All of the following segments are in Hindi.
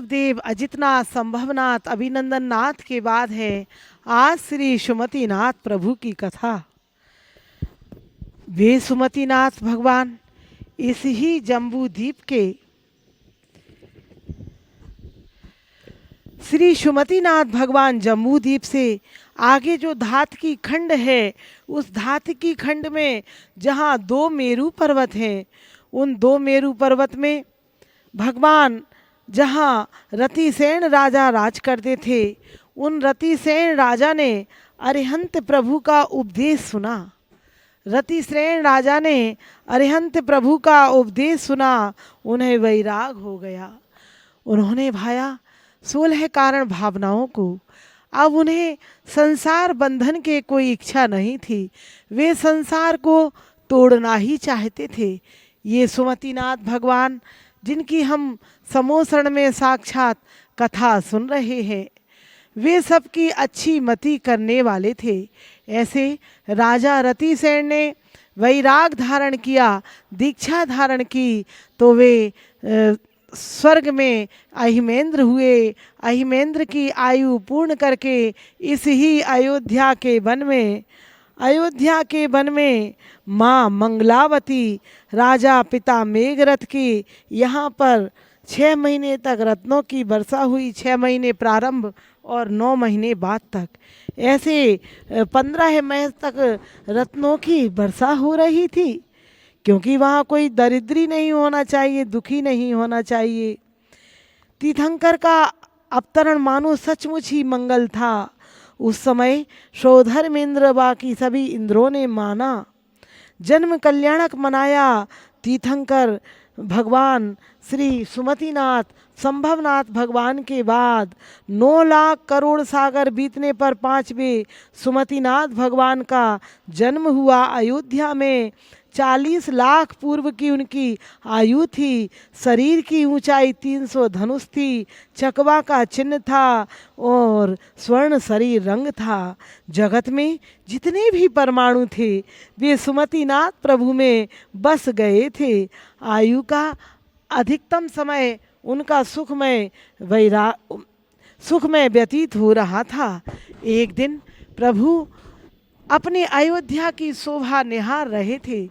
देव अजितनाथ संभवनाथ अभिनंदन नाथ के बाद है आज श्री सुमतिनाथ प्रभु की कथा। वे सुमतिनाथ भगवान इस ही जम्बू द्वीप के श्री सुमतिनाथ भगवान जम्बू द्वीप से आगे जो धात की खंड है, उस धात की खंड में जहाँ दो मेरु पर्वत हैं, उन दो मेरु पर्वत में भगवान जहाँ रतिसेन राजा राज करते थे, उन रतिसेन राजा ने अरिहंत प्रभु का उपदेश सुना। रतिसेन राजा ने अरिहंत प्रभु का उपदेश सुना, उन्हें वैराग हो गया। उन्होंने भाया 16 कारण भावनाओं को। अब उन्हें संसार बंधन के कोई इच्छा नहीं थी, वे संसार को तोड़ना ही चाहते थे। ये सुमतिनाथ भगवान जिनकी हम समोसरण में साक्षात कथा सुन रहे हैं, वे सबकी अच्छी मति करने वाले थे। ऐसे राजा रतिसेन ने वैराग धारण किया, दीक्षा धारण की, तो वे स्वर्ग में अहिमेंद्र हुए। अहिमेंद्र की आयु पूर्ण करके इस ही अयोध्या के वन में माँ मंगलावती राजा पिता मेघरथ की यहाँ पर 6 महीने तक रत्नों की वर्षा हुई। 6 महीने प्रारंभ और 9 महीने बाद तक, ऐसे 15 माह तक रत्नों की वर्षा हो रही थी, क्योंकि वहाँ कोई दरिद्री नहीं होना चाहिए, दुखी नहीं होना चाहिए। तीर्थंकर का अवतरण मानो सचमुच ही मंगल था। उस समय सौधर्मेंद्र बाकी सभी इंद्रों ने माना, जन्म कल्याणक मनाया। तीर्थंकर भगवान श्री सुमतिनाथ संभवनाथ भगवान के बाद 9 लाख करोड़ सागर बीतने पर 5वें सुमतिनाथ भगवान का जन्म हुआ। अयोध्या में 40 लाख पूर्व की उनकी आयु थी। शरीर की ऊंचाई 300 धनुष थी, चकवा का चिन्ह था और स्वर्ण शरीर रंग था। जगत में जितने भी परमाणु थे, वे सुमतिनाथ प्रभु में बस गए थे। आयु का अधिकतम समय उनका सुखमय व्यतीत हो रहा था। एक दिन प्रभु अपने अयोध्या की शोभा निहार रहे थे,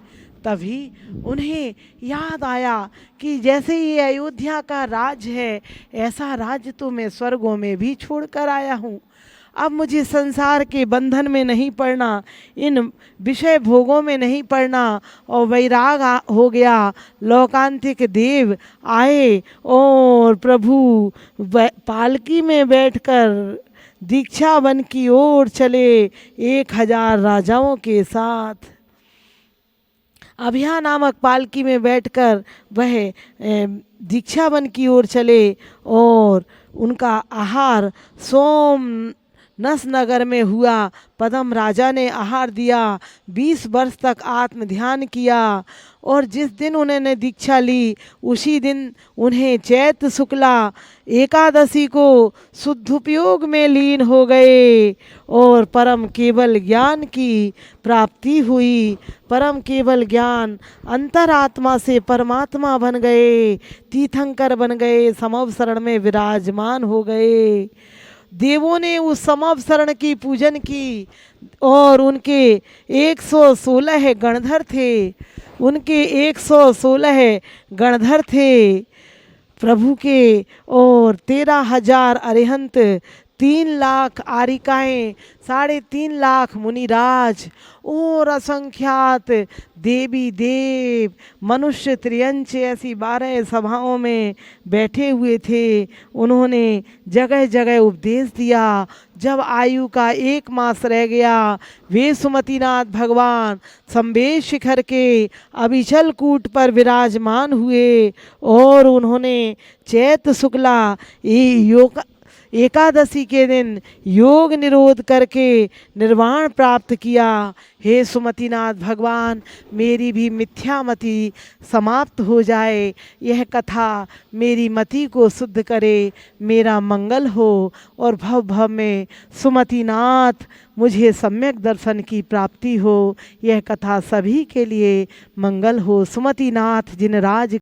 तभी उन्हें याद आया कि जैसे ये अयोध्या का राज है, ऐसा राज्य तो मैं स्वर्गों में भी छोड़कर आया हूँ। अब मुझे संसार के बंधन में नहीं पड़ना, इन विषय भोगों में नहीं पड़ना, और वैराग हो गया। लोकांतिक देव आए और प्रभु पालकी में बैठकर दीक्षा वन की ओर चले 1000 राजाओं के साथ। अभिया नामक पालकी में बैठकर वह दीक्षा वन की ओर चले और उनका आहार सोमनस नगर में हुआ। पद्म राजा ने आहार दिया, 20 वर्ष तक आत्म ध्यान किया, और जिस दिन उन्होंने दीक्षा ली उसी दिन उन्हें चैत्र शुक्ला एकादशी को शुद्धोपयोग में लीन हो गए और परम केवल ज्ञान की प्राप्ति हुई। परम केवल ज्ञान, अंतरात्मा से परमात्मा बन गए, तीर्थंकर बन गए, समवसरण में विराजमान हो गए। देवों ने उस समवसरण की पूजन की और उनके 116 गणधर थे, उनके 116 गणधर थे प्रभु के, और 13,000 अरिहंत, 3 लाख आरिकाएँ, 3.5 लाख मुनिराज और असंख्यात देवी देव मनुष्य त्रियंच ऐसी 12 सभाओं में बैठे हुए थे। उन्होंने जगह जगह उपदेश दिया। जब आयु का 1 मास रह गया, वे सुमतिनाथ भगवान संवेश शिखर के अविचल कूट पर विराजमान हुए और उन्होंने चैत्र शुक्ला एकादशी के दिन योग निरोध करके निर्वाण प्राप्त किया। हे सुमतिनाथ भगवान, मेरी भी मिथ्यामति समाप्त हो जाए, यह कथा मेरी मति को शुद्ध करे, मेरा मंगल हो और भव भव में सुमतिनाथ मुझे सम्यक दर्शन की प्राप्ति हो। यह कथा सभी के लिए मंगल हो। सुमतिनाथ जिन राज